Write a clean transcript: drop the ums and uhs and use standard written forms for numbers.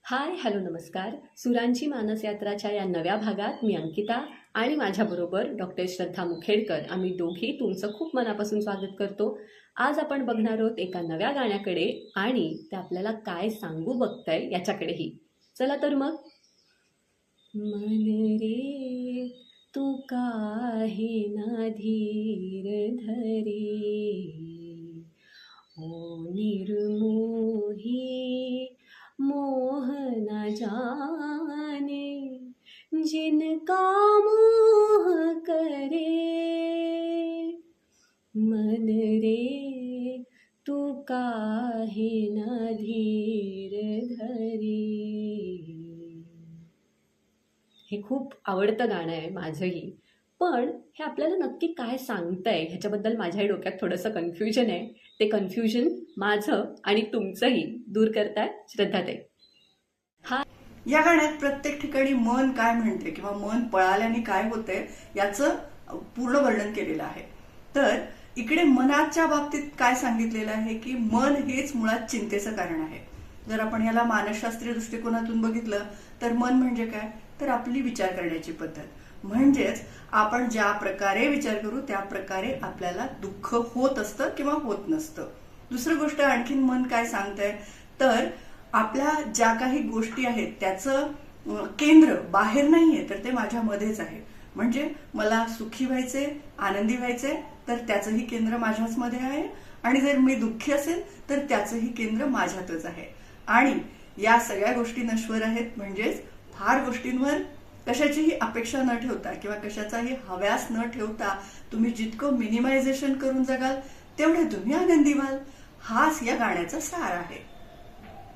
हाय, hello, नमस्कार. सुरांची मानस यात्राच्या या नव्या भागात मी अंकिता आणि माझ्याबरोबर डॉक्टर श्रद्धा मुखेडकर आम्ही दोघी तुमचं खूप मनापासून स्वागत करतो. आज आपण बघणार आहोत एका नव्या गाण्याकडे आणि ते आपल्याला काय सांगू बघतंय याच्याकडेही. चला तर मग. मन रे तू काहे ना धीर धरे, ओ निर्मोही मोह न जाने, जिनका मोह करे. मन रे तू काहे न धीर धरे. हे खूप आवडतं गाणं आहे माझंही. पण हे आपल्याला नक्की काय सांगतंय ह्याच्याबद्दल माझ्याही डोक्यात थोडंसं कन्फ्युजन आहे. ते कन्फ्युजन माझं आणि तुमचंही दूर करताय श्रद्धाताई. या गाण्यात प्रत्येक ठिकाणी मन काय म्हणते किंवा मन पळाल्याने काय होते याचं पूर्ण वर्णन केलेलं आहे. तर इकडे मनाच्या बाबतीत काय सांगितलेलं आहे की मन हेच मुळात चिंतेचं कारण आहे. जर आपण याला मानसशास्त्रीय दृष्टिकोनातून बघितलं तर मन म्हणजे काय, तर आपली विचार करण्याची पद्धत. म्हणजेच आपण ज्या प्रकारे विचार करू त्या प्रकारे आपल्याला दुःख होत असतं किंवा होत नसतं. दुसरी गोष्ट आणखीन मन काय सांगतंय, तर आपल्या ज्या काही गोष्टी आहेत त्याचं केंद्र बाहेर नाहीये तर ते माझ्यामध्येच आहे. म्हणजे मला सुखी व्हायचे, आनंदी व्हायचे तर त्याचंही केंद्र माझ्याच मध्ये आहे, आणि जर मी दुःखी असेल तर त्याचंही केंद्र माझ्यातच आहे. आणि या सगळ्या गोष्टी नश्वर आहेत. म्हणजेच फार गोष्टींवर कशाचीही अपेक्षा न ठेवता किंवा कशाचाही हव्यास न ठेवता तुम्ही जितकं मिनिमायझेशन करून जगाल तेवढे तुम्ही आनंदी व्हाल. हाच या गाण्याचा सार आहे.